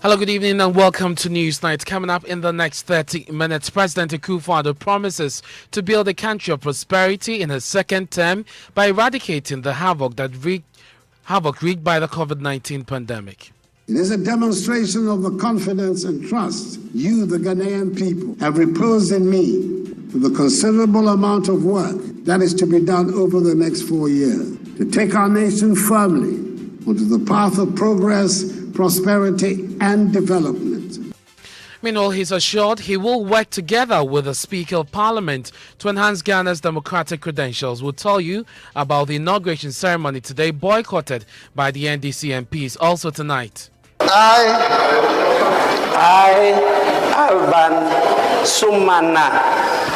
Hello, good evening and welcome to Newsnight. Coming up in the next 30 minutes, President Akufo-Addo promises to build a country of prosperity in his second term by eradicating the havoc wreaked by the COVID-19 pandemic. It is a demonstration of the confidence and trust you, the Ghanaian people, have reposed in me for the considerable amount of work that is to be done over the next 4 years to take our nation firmly onto the path of progress, prosperity, and development. Meanwhile, he's assured he will work together with the Speaker of Parliament to enhance Ghana's democratic credentials. We'll tell you about the inauguration ceremony today, boycotted by the NDC MPs. Also tonight, I, Alban Sumana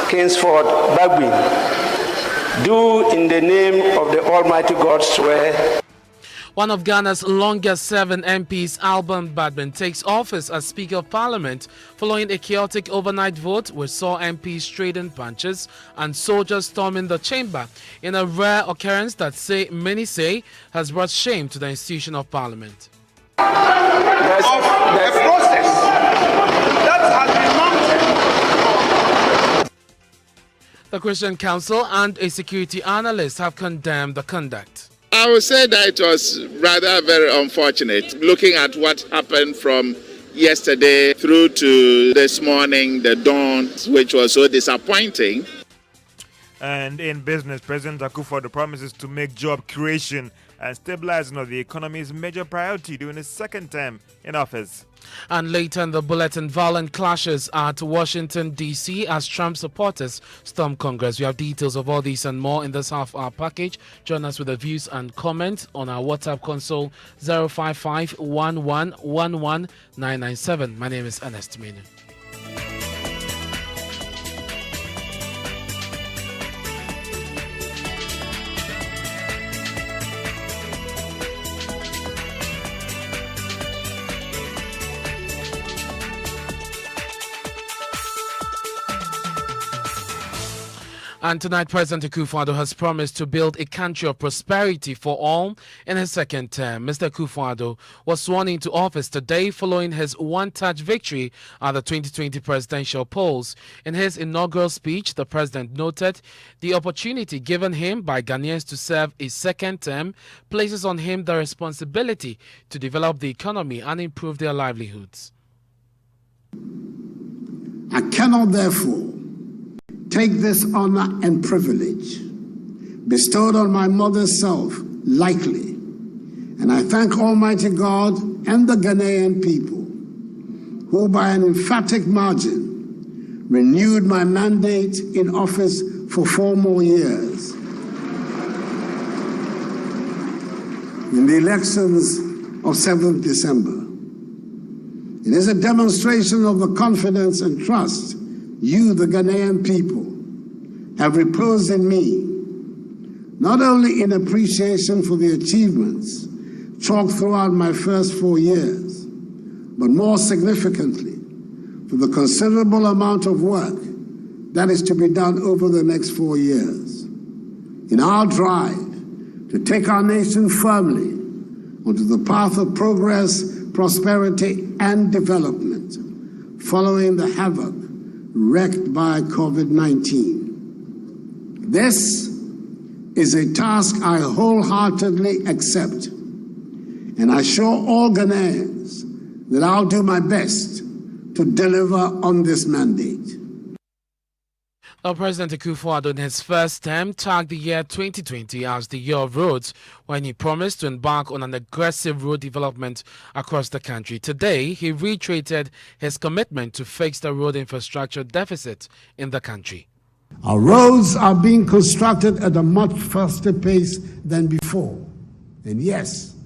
Kingsford Bagwin, do in the name of the Almighty God swear. one of Ghana's longest-serving MPs, Alban Badman, takes office as Speaker of Parliament following a chaotic overnight vote which saw MPs trading punches and soldiers storming the chamber in a rare occurrence that many say has brought shame to the institution of Parliament. There's a process that has been mounted. The Christian Council and a security analyst have condemned the conduct. I would say that it was rather very unfortunate, looking at what happened from yesterday through to this morning, the dawn, which was so disappointing. And in business, President Akufo-Addo promises to make job creation and stabilizing of the economy his major priority during his second term in office. And later in the bulletin, violent clashes at Washington, D.C. as Trump supporters storm Congress. We have details of all these and more in this half-hour package. Join us with the views and comments on our WhatsApp console 055-1111-997. My name is Ernest Manu. And tonight, President Akufo-Addo has promised to build a country of prosperity for all in his second term. Mr. Akufo-Addo was sworn into office today following his one-touch victory at the 2020 presidential polls. In his inaugural speech, the president noted the opportunity given him by Ghanaians to serve a second term places on him the responsibility to develop the economy and improve their livelihoods. I cannot, therefore, take this honor and privilege bestowed on my mother's self lightly, and I thank Almighty God and the Ghanaian people who by an emphatic margin renewed my mandate in office for 4 more years. In the elections of 7th December, it is a demonstration of the confidence and trust you, the Ghanaian people, have reposed in me, not only in appreciation for the achievements chalked throughout my first 4 years, but more significantly, for the considerable amount of work that is to be done over the next 4 years. In our drive to take our nation firmly onto the path of progress, prosperity, and development, following the havoc wrecked by COVID-19. This is a task I wholeheartedly accept, and I assure all Ghanaians that I'll do my best to deliver on this mandate. Now, President Akufo-Addo in his first term tagged the year 2020 as the year of roads when he promised to embark on an aggressive road development across the country. Today, he reiterated his commitment to fix the road infrastructure deficit in the country. Our roads are being constructed at a much faster pace than before. And yes,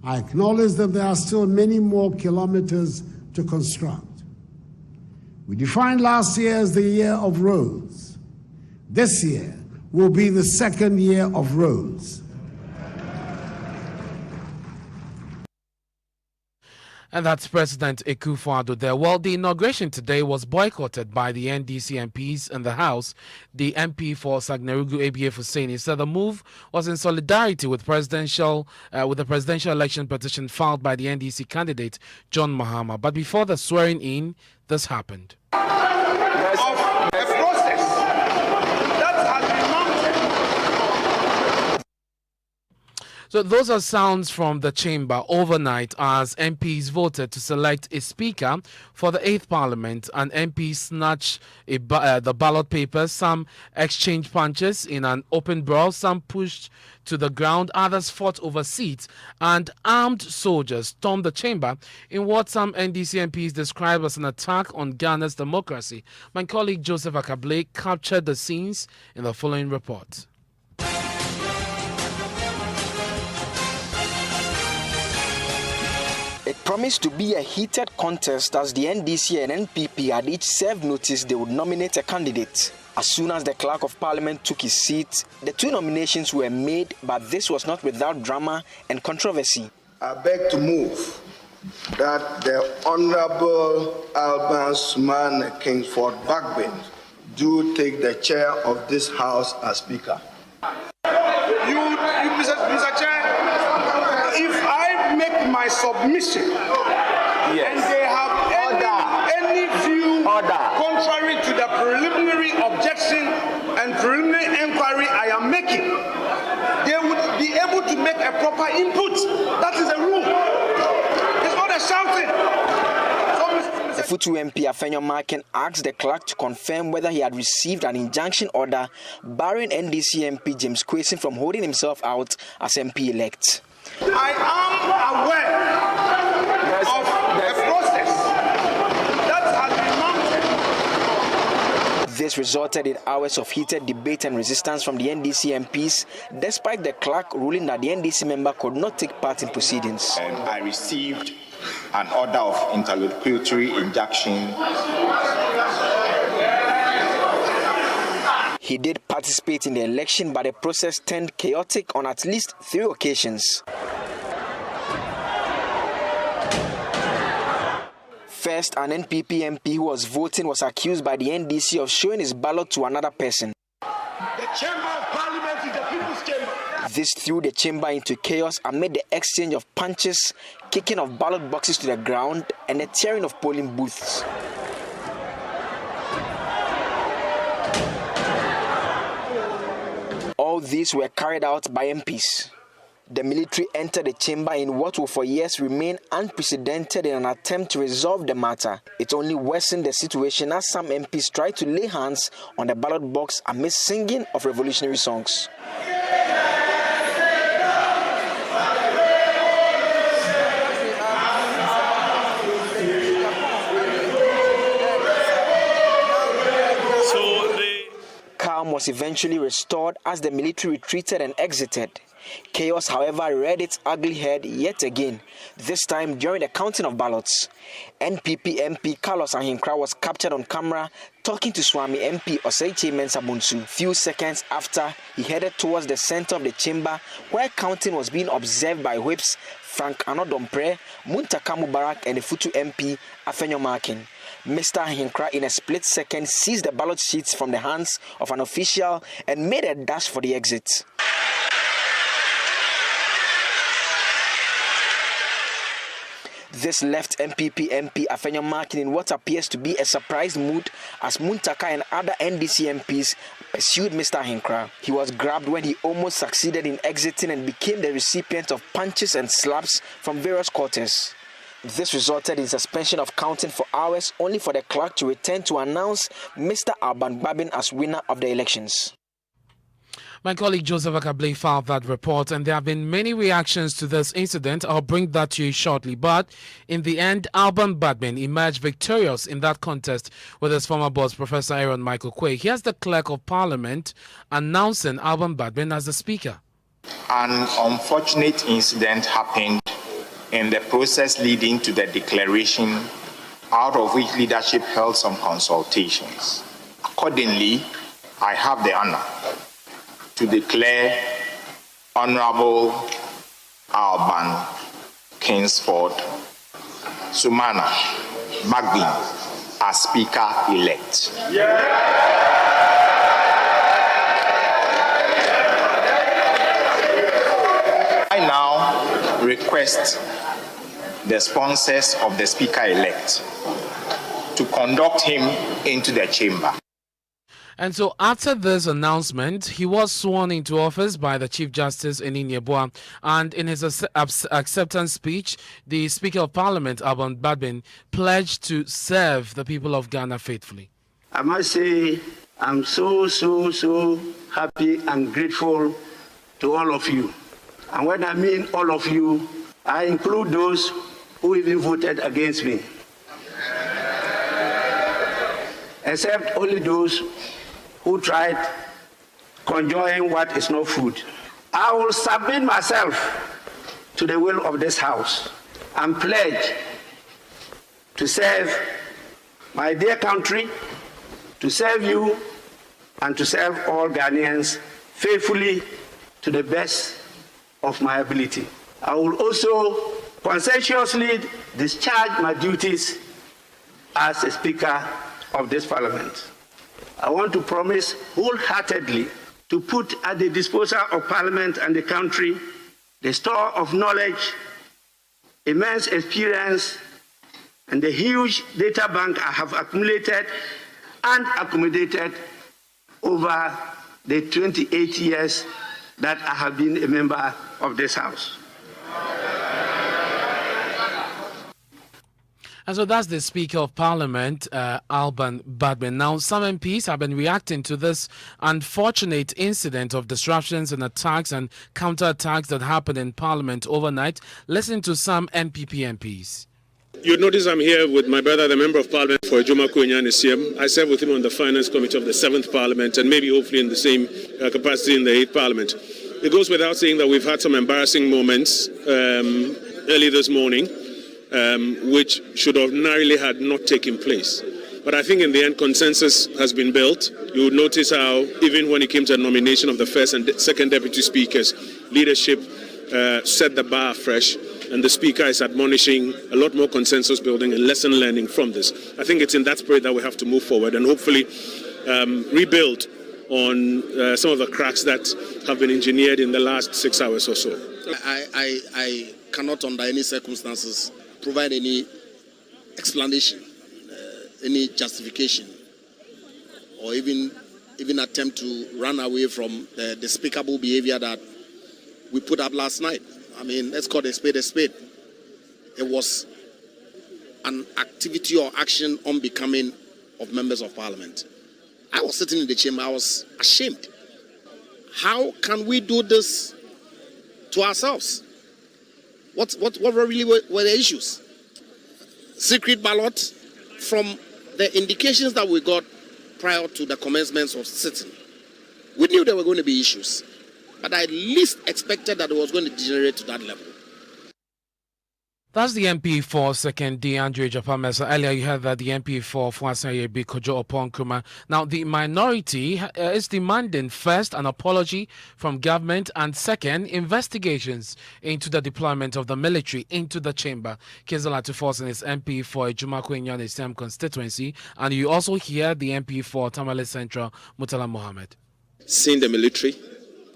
I acknowledge that there are still many more kilometers to construct. We defined last year as the year of roads. This year will be the second year of roads. And that's President Akufo-Addo there. Well, the inauguration today was boycotted by the NDC MPs in the House. The MP for Sagnerugu, ABF Husseini, said the move was in solidarity with the presidential election petition filed by the NDC candidate John Mahama. But before the swearing in, this happened. Of a process that has been mounted. So those are sounds from the chamber overnight as MPs voted to select a speaker for the 8th Parliament, and MPs snatched the ballot papers. Some exchanged punches in an open brawl, some pushed to the ground, others fought over seats, and armed soldiers stormed the chamber in what some NDC MPs described as an attack on Ghana's democracy. My colleague Joseph Akable captured the scenes in the following report. It promised to be a heated contest as the NDC and NPP had each served notice they would nominate a candidate. As soon as the Clerk of Parliament took his seat, the two nominations were made, but this was not without drama and controversy. I beg to move that the Honorable Albans Man Kingsford Bagbin do take the chair of this House as Speaker. Mr. Chair, if I make my submission and they have any view contrary to the preliminary objection and preliminary inquiry I am making, they would be able to make a proper input. That is the rule. It's not a shouting. The Futu MP Afenyo Markin asked the clerk to confirm whether he had received an injunction order barring NDC MP James Kwesi from holding himself out as MP-elect. I am aware of a process that has been mounted. This resulted in hours of heated debate and resistance from the NDC MPs, despite the clerk ruling that the NDC member could not take part in proceedings. I received an order of interlocutory injunction. He did participate in the election, but the process turned chaotic on at least 3 occasions. First, an NPP MP who was voting was accused by the NDC of showing his ballot to another person. The Chamber of Parliament is the People's Chamber. This threw the chamber into chaos amid the exchange of punches, kicking of ballot boxes to the ground, and the tearing of polling booths. All these were carried out by MPs. The military entered the chamber in what will for years remain unprecedented in an attempt to resolve the matter. It only worsened the situation as some MPs tried to lay hands on the ballot box amidst singing of revolutionary songs. Calm was eventually restored as the military retreated and exited. Chaos, however, reared its ugly head yet again, this time during the counting of ballots. NPP MP Carlos Ahinkra was captured on camera talking to Swami MP Oseiche Mensah Bonsu few seconds after he headed towards the center of the chamber where counting was being observed by whips Frank Anodompre, Muntaka Mubarak and the Futu MP Afenyo Markin. Mr. Ahinkra in a split second seized the ballot sheets from the hands of an official and made a dash for the exit. This left MPP MP Afenyo Markin in what appears to be a surprised mood as Muntaka and other NDC MPs pursued Mr. Ahinkra. He was grabbed when he almost succeeded in exiting and became the recipient of punches and slaps from various quarters. This resulted in suspension of counting for hours, only for the clerk to return to announce Mr. Alban Babin as winner of the elections. My colleague Joseph Akable filed that report, and there have been many reactions to this incident. I'll bring that to you shortly. But in the end, Alban Babin emerged victorious in that contest with his former boss, Professor Aaron Michael Quay. Here's the Clerk of Parliament announcing Alban Babin as the Speaker. An unfortunate incident happened in the process leading to the declaration, out of which leadership held some consultations. Accordingly, I have the honor to declare Honorable Alban Kingsford Sumana Bagbin as Speaker-elect. I now request the sponsors of the Speaker-elect to conduct him into the chamber. And so after this announcement, he was sworn into office by the Chief Justice in Inyebua. And in his acceptance speech, the Speaker of Parliament, Alban Badbin, pledged to serve the people of Ghana faithfully. I must say, I'm so happy and grateful to all of you. And when I mean all of you, I include those who even voted against me. Except only those who tried conjuring what is not food. I will submit myself to the will of this House and pledge to serve my dear country, to serve you, and to serve all Ghanaians faithfully to the best of my ability. I will also conscientiously discharge my duties as a Speaker of this Parliament. I want to promise wholeheartedly to put at the disposal of Parliament and the country the store of knowledge, immense experience, and the huge data bank I have accumulated and accommodated over the 28 years that I have been a member of this House. And so that's the Speaker of Parliament, Alban Badbin. Now, some MPs have been reacting to this unfortunate incident of disruptions and attacks and counterattacks that happened in Parliament overnight. Listen to some NPP MPs. You notice I'm here with my brother, the Member of Parliament for Ejuma Kwenyane Siem. I serve with him on the Finance Committee of the 7th Parliament and maybe hopefully in the same capacity in the 8th Parliament. It goes without saying that we've had some embarrassing moments early this morning, which should ordinarily had not taken place. But I think in the end, consensus has been built. You would notice how, even when it came to the nomination of the first and second deputy speakers, leadership set the bar afresh, and the Speaker is admonishing a lot more consensus building and lesson learning from this. I think it's in that spirit that we have to move forward and hopefully rebuild on some of the cracks that have been engineered in the last 6 hours or so. I cannot, under any circumstances, provide any explanation, any justification, or even attempt to run away from the despicable behavior that we put up last night. I mean, let's call a spade a spade. It was an activity or action unbecoming of members of Parliament. I was sitting in the chamber, I was ashamed. How can we do this to ourselves? What really were the issues? Secret ballot, from the indications that we got prior to the commencement of sitting, we knew there were going to be issues, but I at least expected that it was going to degenerate to that level. That's the MP for 2nd D. Andre Japamesa. Earlier you heard that the MP for Fuasaye B. Kojo Opon Kuma. Now the minority is demanding first an apology from government and second investigations into the deployment of the military into the chamber. Kizala Tuforsen is MP for Ejuma Kwenyane Stem constituency, and you also hear the MP for Tamale Central, Mutala Mohammed. Seeing the military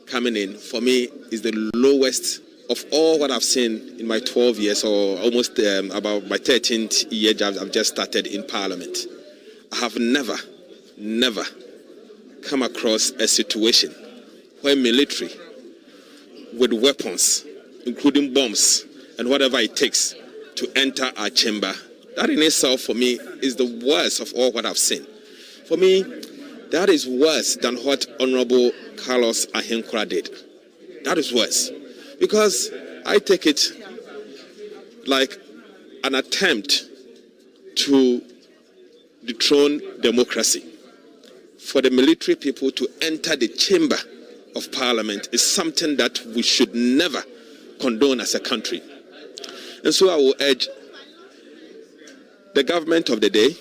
coming in, for me, is the lowest of all what I've seen in my 12 years, or almost about my 13th year I've just started in Parliament. I have never come across a situation where military with weapons, including bombs and whatever it takes to enter our chamber. That in itself, for me, is the worst of all what I've seen. For me, that is worse than what Honorable Carlos Ahenkura did. That is worse. Because I take it like an attempt to dethrone democracy. For the military people to enter the chamber of Parliament is something that we should never condone as a country. And so I will urge the government of the day,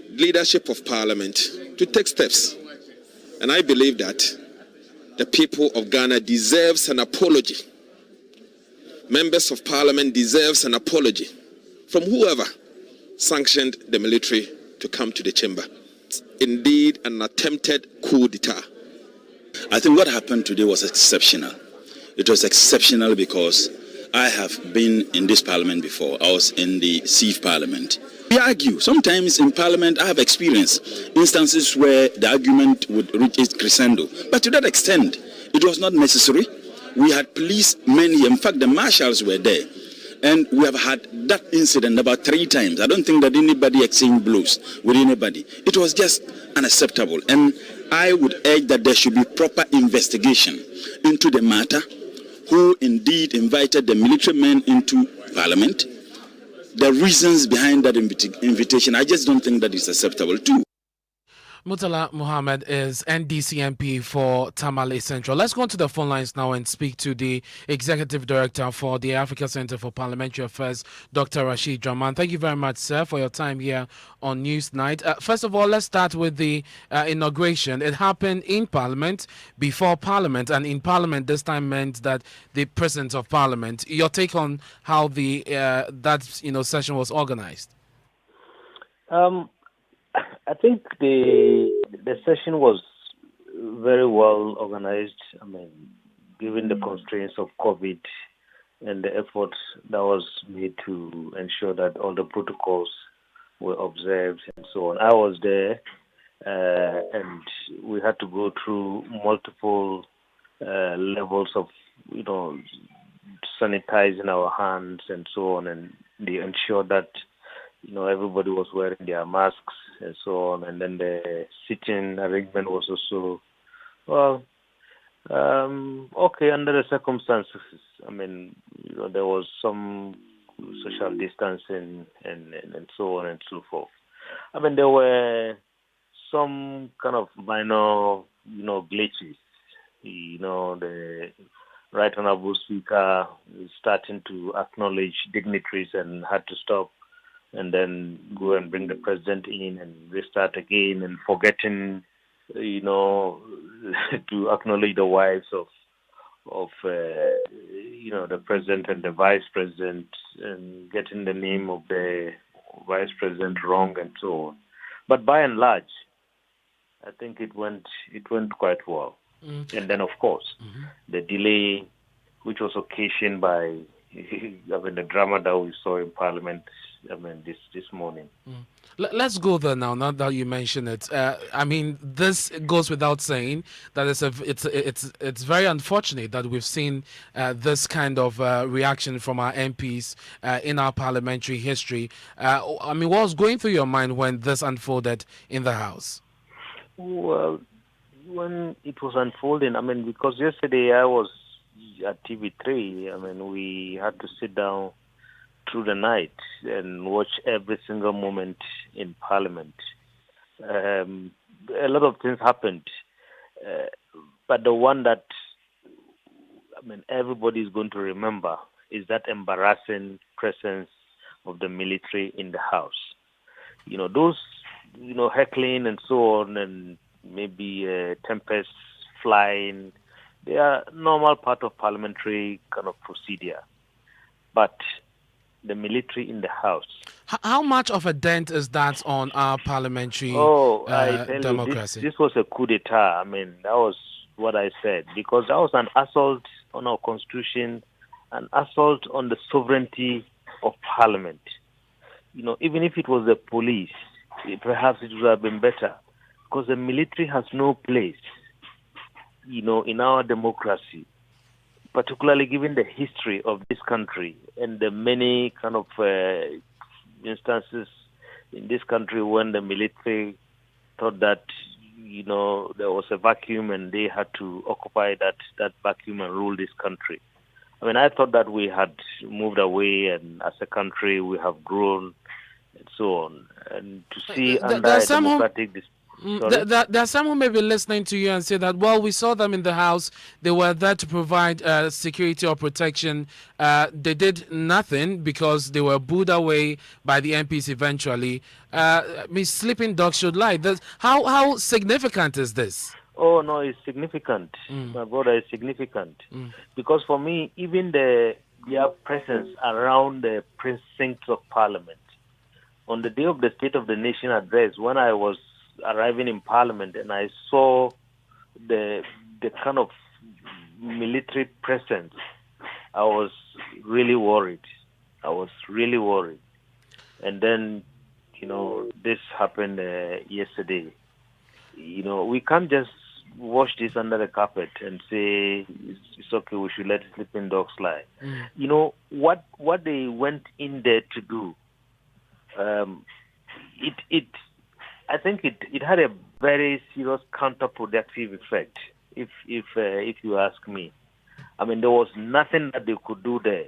leadership of Parliament, to take steps. And I believe that the people of Ghana deserves an apology. Members of Parliament deserves an apology from whoever sanctioned the military to come to the chamber. Indeed, an attempted coup d'etat. I think what happened today was exceptional. It was exceptional because I have been in this parliament before. I was in the Sieve Parliament. We argue. Sometimes in parliament, I have experienced instances where the argument would reach its crescendo. But to that extent, it was not necessary. We had police many. In fact, the marshals were there. And we have had that incident about 3 times. I don't think that anybody exchanged blows with anybody. It was just unacceptable. And I would urge that there should be proper investigation into the matter. Who indeed invited the military men into parliament? The reasons behind that invitation, I just don't think that is acceptable too. Murtala Muhammad is NDC MP for Tamale Central. Let's go to the phone lines now and speak to the Executive Director for the Africa Center for Parliamentary Affairs, Dr. Rashid Draman. Thank you very much, sir, for your time here on Newsnight. First of all, let's start with the inauguration. It happened in Parliament, before Parliament, and in Parliament this time meant that the President of Parliament. Your take on how the session was organized? I think the session was very well organized. I mean, given the constraints of COVID and the efforts that was made to ensure that all the protocols were observed and so on. I was there, and we had to go through multiple levels of, sanitizing our hands and so on, and they ensured that everybody was wearing their masks and so on. And then the sitting arrangement was also, okay under the circumstances. I mean, there was some social distancing and so on and so forth. I mean, there were some kind of minor, glitches. The Right Honorable Speaker is starting to acknowledge dignitaries and had to stop and then go and bring the president in and restart again, and forgetting, to acknowledge the wives of the president and the vice president, and getting the name of the vice president wrong and so on. But by and large, I think it went quite well. And then, of course, the delay, which was occasioned by the drama that we saw in Parliament, this morning. Let's go there now that you mention it. This goes without saying that it's very unfortunate that we've seen this kind of reaction from our MPs in our parliamentary history. What was going through your mind when this unfolded in the House? Well, when it was unfolding, because yesterday I was at TV3, we had to sit down through the night and watch every single moment in Parliament. A lot of things happened, but the one that everybody is going to remember is that embarrassing presence of the military in the House. Those heckling and so on, and maybe tempests flying, they are normal part of parliamentary kind of procedure. But the military in the House. How much of a dent is that on our parliamentary democracy? This was a coup d'etat. That was what I said, because that was an assault on our constitution, an assault on the sovereignty of Parliament. Even if it was the police, perhaps it would have been better, because the military has no place, in our democracy, particularly given the history of this country and the many kind of instances in this country when the military thought that, there was a vacuum and they had to occupy that vacuum and rule this country. I thought that we had moved away, and as a country we have grown and so on. And to see under a democratic there are some who may be listening to you and say that, well, we saw them in the House. They were there to provide security or protection. They did nothing because they were booed away by the MPs eventually. Sleeping dogs should lie. How significant is this? Oh, no, it's significant. My brother, it's significant. Because for me, even the their presence around the precincts of Parliament. On the day of the State of the Nation address, when I was arriving in Parliament and I saw the kind of military presence, I was really worried. And then, this happened yesterday. We can't just wash this under the carpet and say it's okay, we should let sleeping dogs lie. What they went in there to do, I think it had a very serious counterproductive effect, if you ask me. I mean, there was nothing that they could do there.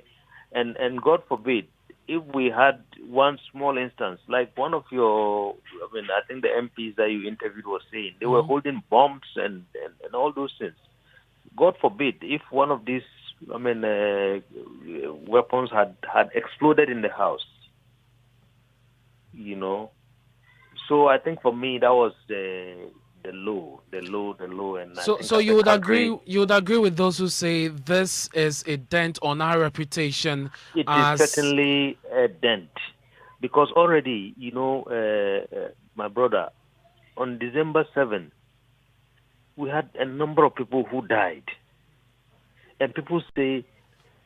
And God forbid, if we had one small instance, like one of your, I think the MPs that you interviewed was saying, they were holding bombs and all those things. God forbid, if one of these, weapons had exploded in the house, So I think for me, that was the low. And so you would agree with those who say this is a dent on our reputation? It is certainly a dent, because already, my brother, on December 7th, we had a number of people who died, and people say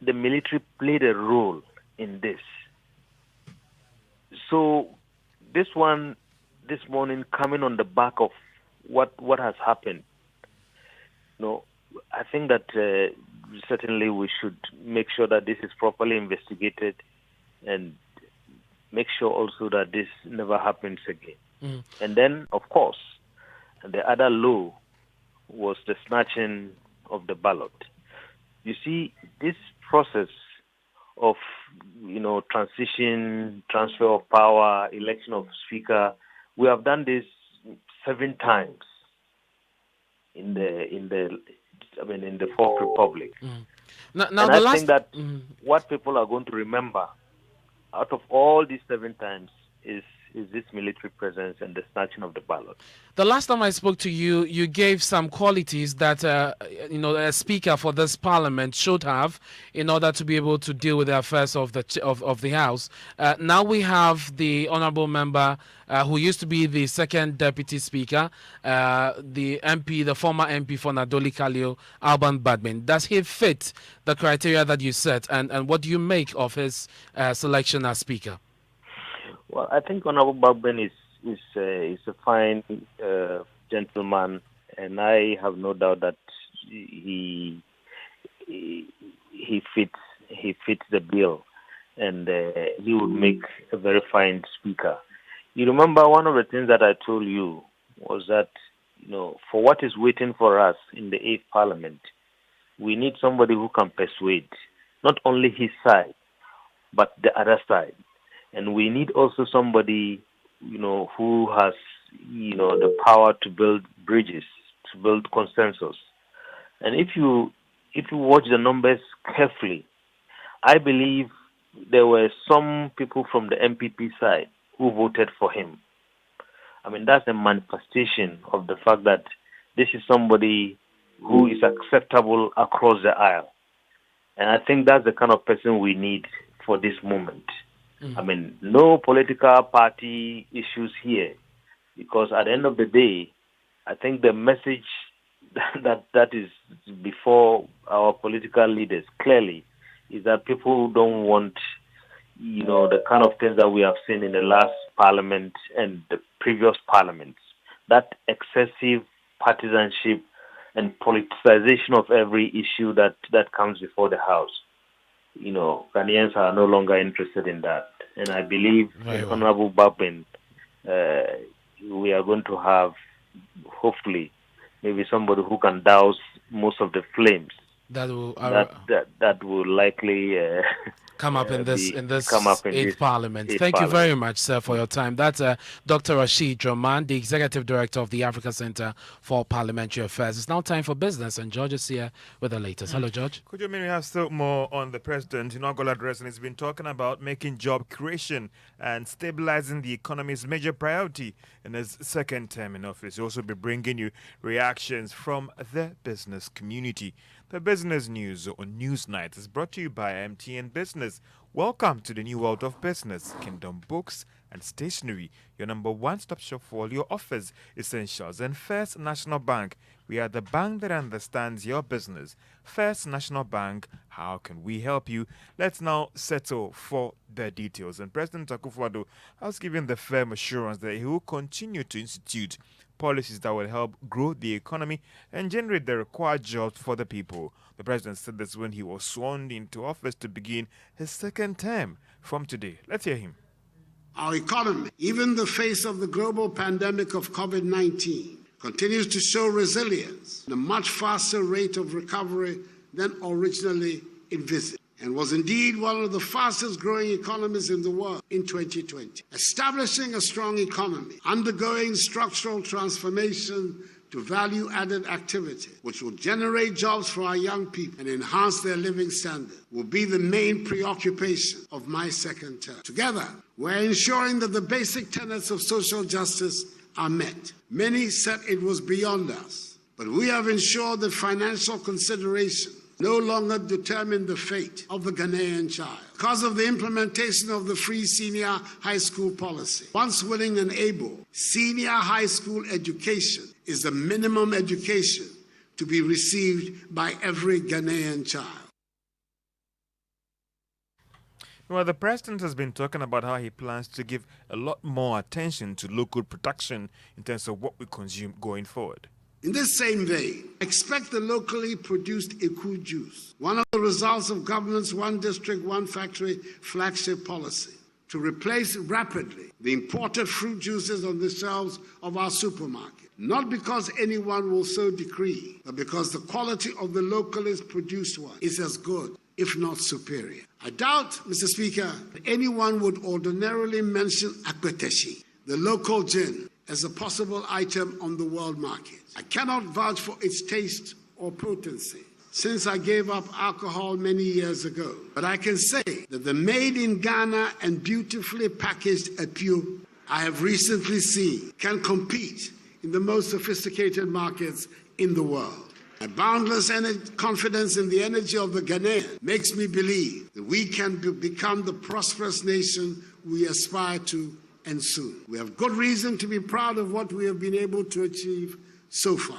the military played a role in this. So this morning, coming on the back of what has happened, I think that certainly we should make sure that this is properly investigated and make sure also that this never happens again. And then, of course, the other low was the snatching of the ballot. You see, this process of, transition, transfer of power, election of speaker, we have done this 7 times in the Fourth Republic. Now and I think that what people are going to remember out of all these 7 times is this military presence and the snatching of the ballot. The last time I spoke to you, you gave some qualities that a speaker for this parliament should have in order to be able to deal with the affairs of the House. Now we have the honourable member who used to be the second deputy speaker, the former MP for Nadoli Kalio, Alban Badmin. Does he fit the criteria that you set, and what do you make of his selection as speaker? Well, I think Honorable Badmin is a fine gentleman, and I have no doubt that he fits the bill, and he would make a very fine speaker. You remember one of the things that I told you was that for what is waiting for us in the 8th Parliament, we need somebody who can persuade not only his side but the other side. And we need also somebody, who has, the power to build bridges, to build consensus. And if you watch the numbers carefully, I believe there were some people from the MPP side who voted for him. I mean, that's a manifestation of the fact that this is somebody who is acceptable across the aisle. And I think that's the kind of person we need for this moment. I mean, no political party issues here, because at the end of the day, I think the message that is before our political leaders clearly is that people don't want, the kind of things that we have seen in the last parliament and the previous parliaments, that excessive partisanship and politicization of every issue that comes before the House. Ghanaians are no longer interested in that. And I believe in Honorable Badmin, we are going to have, hopefully, maybe somebody who can douse most of the flames that will likely come up in this 8th Parliament. Thank you very much, sir, for your time. That's Dr. Rashid Droman, the Executive Director of the Africa Center for Parliamentary Affairs. It's now time for business, and George is here with the latest. Hello, George. Could you maybe have still more on the president inaugural address? And he's been talking about making job creation and stabilizing the economy's major priority in his 2nd term in office. He'll also be bringing you reactions from the business community. The business news on Newsnight is brought to you by MTN Business. Welcome to the new world of business. Kingdom Books and Stationery, your number one-stop shop for all your office essentials. And First National Bank, we are the bank that understands your business. First National Bank, how can we help you? Let's now settle for the details. And President Akufo-Addo has given the firm assurance that he will continue to institute policies that will help grow the economy and generate the required jobs for the people. The president said this when he was sworn into office to begin his second term from today. Let's hear him. Our economy, even in the face of the global pandemic of COVID-19, continues to show resilience and a much faster rate of recovery than originally envisaged, and was indeed one of the fastest growing economies in the world in 2020. Establishing a strong economy, undergoing structural transformation to value-added activity, which will generate jobs for our young people and enhance their living standard, will be the main preoccupation of my second term. Together, we're ensuring that the basic tenets of social justice are met. Many said it was beyond us, but we have ensured that financial consideration no longer determine the fate of the Ghanaian child. Because of the implementation of the free senior high school policy, once willing and able, senior high school education is the minimum education to be received by every Ghanaian child. Well, the president has been talking about how he plans to give a lot more attention to local production in terms of what we consume going forward. In this same vein, expect the locally produced Eku juice, one of the results of government's one district, one factory flagship policy, to replace rapidly the imported fruit juices on the shelves of our supermarket. Not because anyone will so decree, but because the quality of the locally produced one is as good, if not superior. I doubt, Mr. Speaker, that anyone would ordinarily mention Akpeteshi, the local gin, as a possible item on the world market. I cannot vouch for its taste or potency, since I gave up alcohol many years ago. But I can say that the made in Ghana and beautifully packaged Apu I have recently seen can compete in the most sophisticated markets in the world. My boundless confidence in the energy of the Ghanaian makes me believe that we can become the prosperous nation we aspire to and soon. We have good reason to be proud of what we have been able to achieve so far.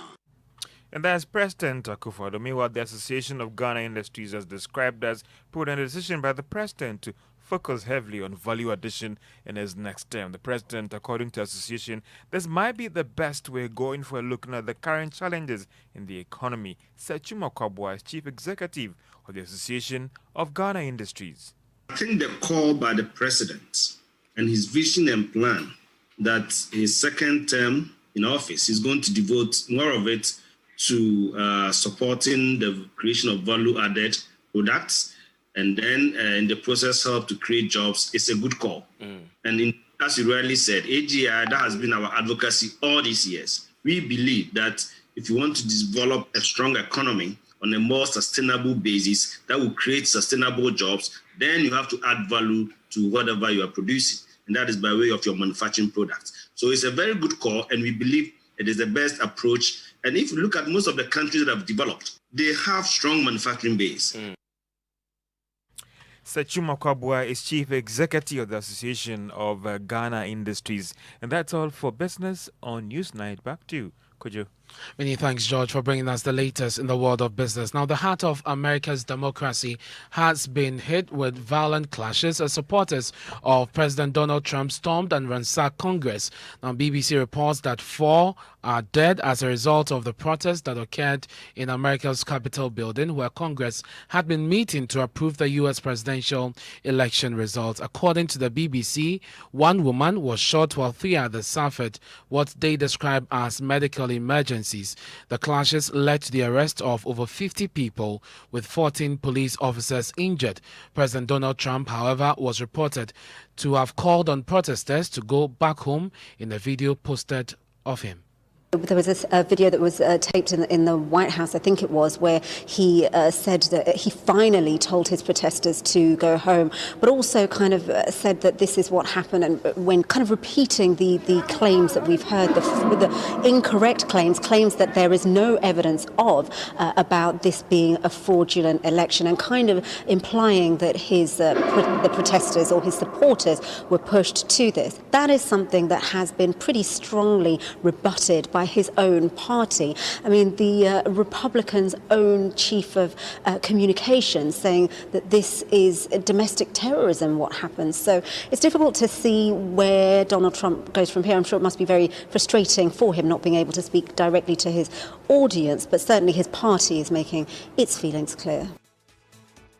And that's President Akufo-Addo. Meanwhile, the Association of Ghana Industries has described as prudent decision by the president to focus heavily on value addition in his next term. The president, according to the association, this might be the best way going for looking at the current challenges in the economy, said Chuma Kwabwa is chief executive of the Association of Ghana Industries. I think the call by the president and his vision and plan that his second term in office is going to devote more of it to supporting the creation of value-added products, and then in the process help to create jobs is a good call. And as you rightly said, AGI, that has been our advocacy all these years. We believe that if you want to develop a strong economy on a more sustainable basis that will create sustainable jobs, then you have to add value to whatever you are producing, and that is by way of your manufacturing products. So it's a very good call, and we believe it is the best approach. And if you look at most of the countries that have developed, they have strong manufacturing base. Sechuma Kwabwa is chief executive of the Association of Ghana Industries. And that's all for business on Newsnight. Back to you, Kojo. Many thanks, George, for bringing us the latest in the world of business. Now, the heart of America's democracy has been hit with violent clashes as supporters of President Donald Trump stormed and ransacked Congress. Now, BBC reports that 4 are dead as a result of the protests that occurred in America's Capitol building, where Congress had been meeting to approve the U.S. presidential election results. According to the BBC, 1 woman was shot while 3 others suffered what they describe as medical emergencies. The clashes led to the arrest of over 50 people, with 14 police officers injured. President Donald Trump, however, was reported to have called on protesters to go back home in a video posted of him. There was a video that was taped in the White House, I think it was, where he said that he finally told his protesters to go home, but also kind of said that this is what happened, and when kind of repeating the claims that we've heard, the incorrect claims that there is no evidence of about this being a fraudulent election, and kind of implying that the protesters or his supporters were pushed to this. That is something that has been pretty strongly rebutted by his own party. I mean, the Republicans' own chief of communications saying that this is domestic terrorism, what happens. So it's difficult to see where Donald Trump goes from here. I'm sure it must be very frustrating for him not being able to speak directly to his audience, but certainly his party is making its feelings clear.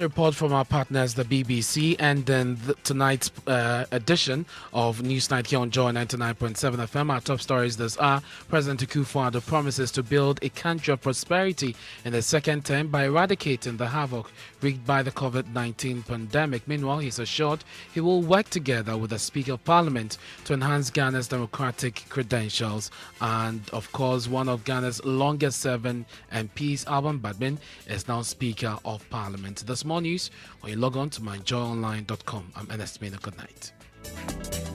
Report from our partners, the BBC, and then tonight's edition of Newsnight here on Joy 99.7 FM. Our top stories this are: President Akufo-Addo promises to build a country of prosperity in the second term by eradicating the havoc wreaked by the COVID-19 pandemic. Meanwhile, he's assured he will work together with the Speaker of Parliament to enhance Ghana's democratic credentials. And, of course, one of Ghana's longest-serving MPs, Alban Badmin, is now Speaker of Parliament. This more news when you log on to myjoyonline.com. I'm Ernest Manu. Good night.